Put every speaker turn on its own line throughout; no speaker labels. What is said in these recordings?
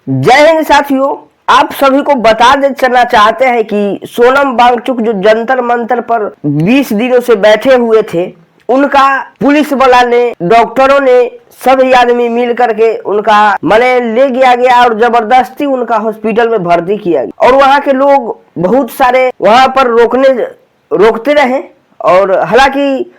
जय हिंद साथियों, आप सभी को बता दे चलना चाहते हैं कि सोनम वांगचुक जो जंतर मंतर पर 20 दिनों से बैठे हुए थे, उनका पुलिस वाला ने, डॉक्टरों ने, सभी आदमी मिल करके उनका मने ले गया और जबरदस्ती उनका हॉस्पिटल में भर्ती किया गया। और वहाँ के लोग बहुत सारे वहाँ पर रोकते रहे और हालांकि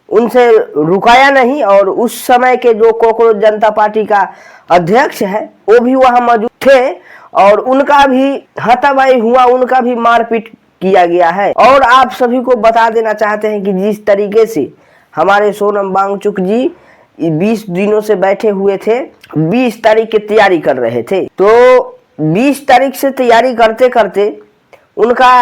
उनसे रुकाया नहीं। और उस समय के जो कॉकरोच जनता पार्टी का अध्यक्ष है वो भी वहां मौजूद थे और उनका भी हाथापाई हुआ, उनका भी मारपीट किया गया है। और आप सभी को बता देना चाहते हैं कि जिस तरीके से हमारे सोनम वांगचुक जी 20 दिनों से बैठे हुए थे, 20 तारीख की तैयारी कर रहे थे, तो 20 तारीख से तैयारी करते करते उनका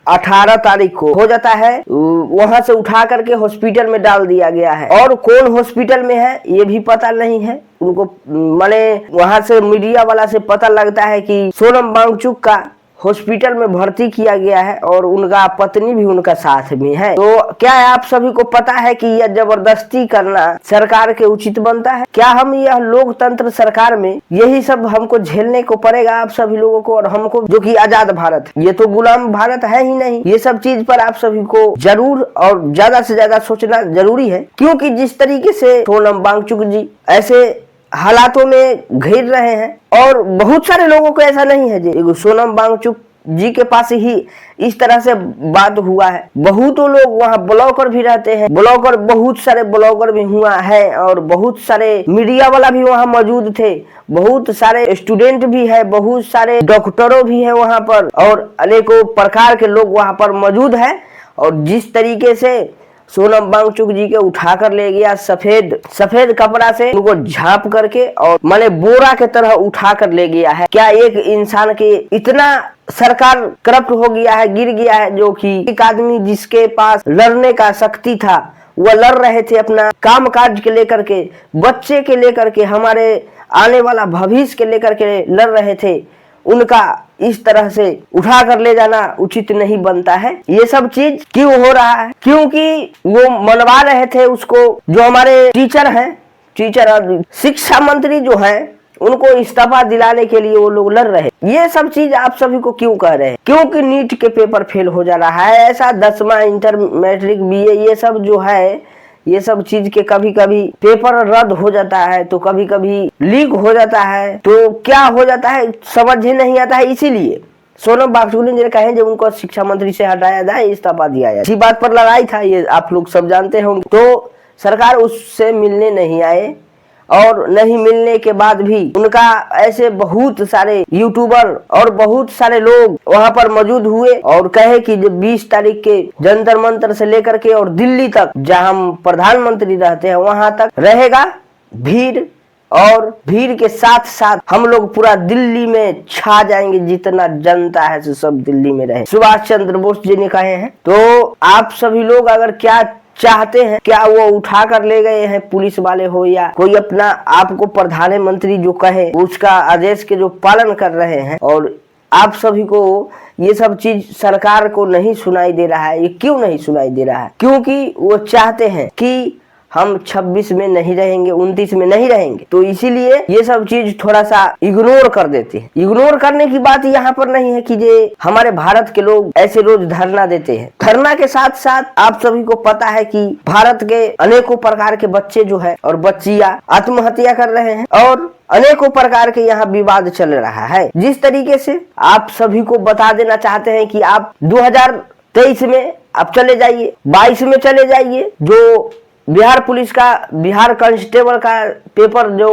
18 तारीख को हो जाता है, वहां से उठा करके हॉस्पिटल में डाल दिया गया है। और कौन हॉस्पिटल में है ये भी पता नहीं है उनको। माने वहां से मीडिया वाला से पता लगता है कि सोनम वांगचुक का हॉस्पिटल में भर्ती किया गया है और उनका पत्नी भी उनका साथ में है। तो क्या आप सभी को पता है कि यह जबरदस्ती करना सरकार के उचित बनता है? क्या हम यह लोकतंत्र सरकार में यही सब हमको झेलने को पड़ेगा आप सभी लोगों को और हमको, जो कि आजाद भारत, ये तो गुलाम भारत है ही नहीं। ये सब चीज पर आप सभी को जरूर और ज्यादा से ज्यादा सोचना जरूरी है, क्योंकि जिस तरीके से सोनम वांगचुक जी ऐसे हालातों में घिर रहे हैं और बहुत सारे लोगों को ऐसा नहीं है जी, सोनम वांगचुक जी के पास ही इस तरह से बात हुआ है। बहुत लोग वहाँ ब्लॉगर भी रहते हैं, ब्लॉगर, बहुत सारे ब्लॉगर भी हुआ है और बहुत सारे मीडिया वाला भी वहाँ मौजूद थे, बहुत सारे स्टूडेंट भी है, बहुत सारे डॉक्टरों भी है वहाँ पर और अनेकों प्रकार के लोग वहाँ पर मौजूद है। और जिस तरीके से सोनम वांगचुक जी के उठा कर ले गया सफेद कपड़ा से उनको झाँप करके और माने बोरा के तरह उठा कर ले गया है। क्या एक इंसान के इतना सरकार करप्ट हो गया है, गिर गया है, जो कि एक आदमी जिसके पास लड़ने का शक्ति था वह लड़ रहे थे अपना काम काज के लेकर के, बच्चे के लेकर के, हमारे आने वाला भविष्य के लेकर के लड़ रहे थे, उनका इस तरह से उठा कर ले जाना उचित नहीं बनता है। ये सब चीज क्यों हो रहा है? क्योंकि वो मनवा रहे थे उसको, जो हमारे टीचर हैं, टीचर और शिक्षा मंत्री जो हैं, उनको इस्तीफा दिलाने के लिए वो लोग लड़ रहे। ये सब चीज आप सभी को क्यों कह रहे हैं? क्योंकि नीट के पेपर फेल हो जा रहा है। ऐसा 10वां इंटर मैट्रिक BA ये सब जो है, ये सब चीज के कभी कभी पेपर रद्द हो जाता है, तो कभी कभी लीक हो जाता है, तो क्या हो जाता है समझ ही नहीं आता है। इसीलिए सोनम वांगचुक जी ने कहे जो उनको शिक्षा मंत्री से हटाया जाए, इस्तीफा दिया जाए। इसी बात पर लड़ाई था, ये आप लोग सब जानते होंगे। तो सरकार उससे मिलने नहीं आए और नहीं मिलने के बाद भी उनका ऐसे बहुत सारे यूट्यूबर और बहुत सारे लोग वहां पर मौजूद हुए और कहे कि जो 20 तारीख के जंतर मंतर से लेकर के और दिल्ली तक, जहां हम प्रधानमंत्री रहते हैं, वहां तक रहेगा भीड़ और भीड़ के साथ साथ हम लोग पूरा दिल्ली में छा जाएंगे, जितना जनता है सब दिल्ली में रहे, सुभाष चंद्र बोस जी ने कहे हैं। तो आप सभी लोग अगर क्या चाहते हैं, क्या वो उठा कर ले गए हैं पुलिस वाले हो या कोई अपना आपको प्रधानमंत्री जो कहे उसका आदेश के जो पालन कर रहे हैं, और आप सभी को ये सब चीज सरकार को नहीं सुनाई दे रहा है। ये क्यों नहीं सुनाई दे रहा है? क्योंकि वो चाहते हैं कि हम 26 में नहीं रहेंगे, 29 में नहीं रहेंगे, तो इसीलिए ये सब चीज थोड़ा सा इग्नोर कर देते हैं। इग्नोर करने की बात यहाँ पर नहीं है कि ये हमारे भारत के लोग ऐसे रोज धरना देते हैं। धरना के साथ साथ आप सभी को पता है कि भारत के अनेकों प्रकार के बच्चे जो है और बच्चियां आत्महत्या कर रहे हैं और अनेकों प्रकार के यहाँ विवाद चल रहा है। जिस तरीके से आप सभी को बता देना चाहते हैं कि आप 2023 में आप चले जाइए, 22 में चले जाइए, जो बिहार पुलिस का, बिहार कांस्टेबल का पेपर जो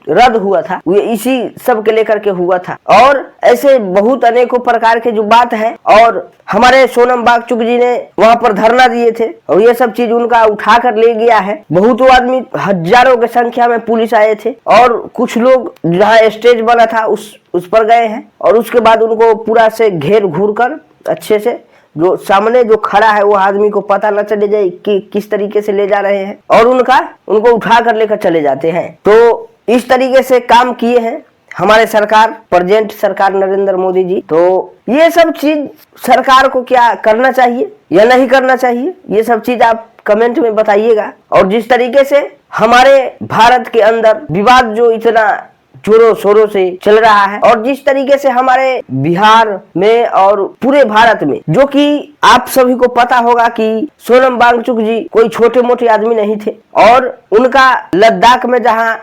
रद्द हुआ था वो इसी सब के लेकर के हुआ था। और ऐसे बहुत अनेकों प्रकार के जो बात है, और हमारे सोनम वांगचुक जी ने वहां पर धरना दिए थे और ये सब चीज उनका उठा कर ले गया है। बहुत आदमी, हजारों की संख्या में पुलिस आए थे और कुछ लोग जहाँ स्टेज बना था उस पर गए हैं और उसके बाद उनको पूरा से घेर घूर कर अच्छे से, जो सामने जो खड़ा है वो आदमी को पता न चले जाए कि किस तरीके से ले जा रहे हैं, और उनको उठा कर लेकर चले जाते हैं। तो इस तरीके से काम किए हैं हमारे सरकार, प्रेजेंट सरकार नरेंद्र मोदी जी। तो ये सब चीज सरकार को क्या करना चाहिए या नहीं करना चाहिए, ये सब चीज आप कमेंट में बताइएगा। और जिस तरीके से हमारे भारत के अंदर विवाद जो इतना जोरों शोरों से चल रहा है। और जिस तरीके से हमारे बिहार में और पूरे भारत में, जो कि आप सभी को पता होगा कि सोनम वांगचुक जी कोई छोटे मोटे आदमी नहीं थे, और उनका लद्दाख में जहां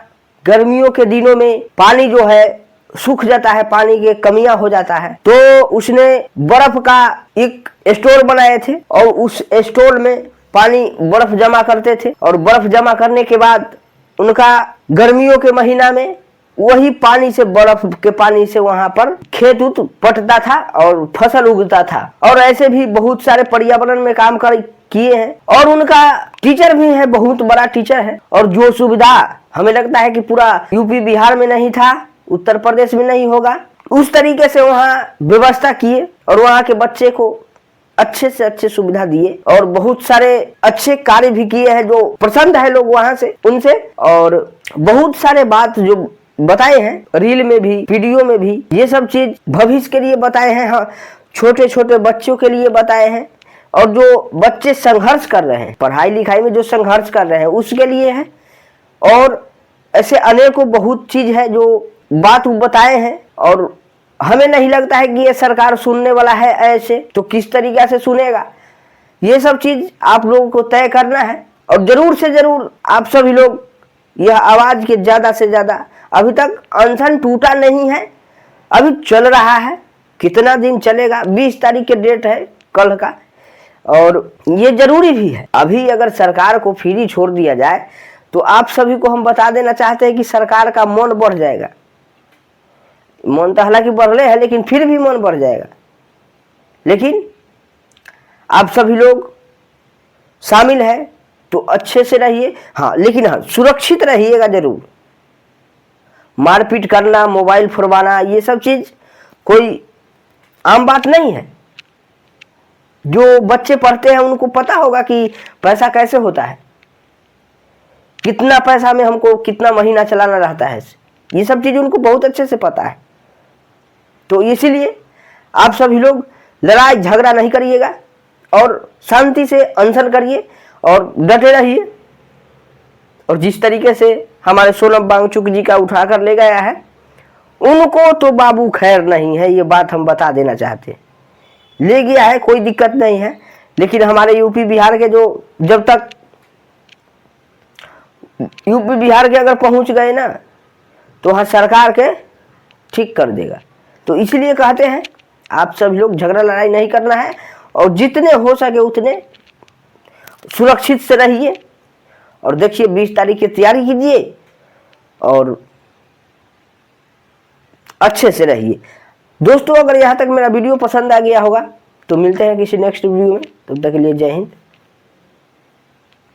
गर्मियों के दिनों में पानी जो है सूख जाता है, पानी के कमियां हो जाता है, तो उसने बर्फ का एक स्टोर बनाए थे और उस स्टोर में पानी बर्फ जमा करते थे, और बर्फ जमा करने के बाद उनका गर्मियों के महीना में वही पानी से, बर्फ के पानी से वहां पर खेत उत पटता था और फसल उगता था। और ऐसे भी बहुत सारे पर्यावरण में काम किए हैं, और उनका टीचर भी है, बहुत बड़ा टीचर है। और जो सुविधा हमें लगता है कि पूरा यूपी बिहार में नहीं था, उत्तर प्रदेश में नहीं होगा, उस तरीके से वहाँ व्यवस्था किए और वहाँ के बच्चे को अच्छे से अच्छे सुविधा दिए, और बहुत सारे अच्छे कार्य भी किए हैं जो पसंद है लोग वहां से, उनसे। और बहुत सारे बात जो बताए हैं रील में भी, वीडियो में भी, ये सब चीज भविष्य के लिए बताए हैं। हाँ, छोटे छोटे बच्चों के लिए बताए हैं, और जो बच्चे संघर्ष कर रहे हैं, पढ़ाई लिखाई में जो संघर्ष कर रहे हैं उसके लिए है। और ऐसे अनेकों बहुत चीज है जो बात बताए हैं, और हमें नहीं लगता है कि ये सरकार सुनने वाला है। ऐसे तो किस तरीके से सुनेगा, ये सब चीज आप लोगों को तय करना है। और जरूर से जरूर आप सभी लोग यह आवाज के ज्यादा से ज्यादा, अभी तक अनशन टूटा नहीं है, अभी चल रहा है, कितना दिन चलेगा, 20 तारीख के डेट है कल का। और ये जरूरी भी है, अभी अगर सरकार को फ्री छोड़ दिया जाए तो आप सभी को हम बता देना चाहते हैं कि सरकार का मन बढ़ जाएगा। मन तो हालांकि बढ़ रहे है, लेकिन फिर भी मन बढ़ जाएगा। लेकिन आप सभी लोग शामिल है तो अच्छे से रहिए। हाँ, लेकिन हाँ, सुरक्षित रहिएगा जरूर। मारपीट करना, मोबाइल फुरवाना, ये सब चीज कोई आम बात नहीं है। जो बच्चे पढ़ते हैं उनको पता होगा कि पैसा कैसे होता है, कितना पैसा में हमको कितना महीना चलाना रहता है, ये सब चीज उनको बहुत अच्छे से पता है। तो इसीलिए आप सभी लोग लड़ाई झगड़ा नहीं करिएगा, और शांति से अनशन करिए और डटे रहिए। और जिस तरीके से हमारे सोनम वांगचुक जी का उठा कर ले गया है, उनको तो बाबू खैर नहीं है, ये बात हम बता देना चाहते हैं। ले गया है, कोई दिक्कत नहीं है, लेकिन हमारे यूपी बिहार के जो, जब तक यूपी बिहार के अगर पहुंच गए ना, तो वहाँ सरकार के ठीक कर देगा। तो इसलिए कहते हैं आप सभी लोग झगड़ा लड़ाई नहीं करना है, और जितने हो सके उतने सुरक्षित से रहिए। और देखिए 20 तारीख की तैयारी कीजिए और अच्छे से रहिए। दोस्तों, अगर यहाँ तक मेरा वीडियो पसंद आ गया होगा तो मिलते हैं किसी नेक्स्ट वीडियो में। तब तक के लिए जय हिंद।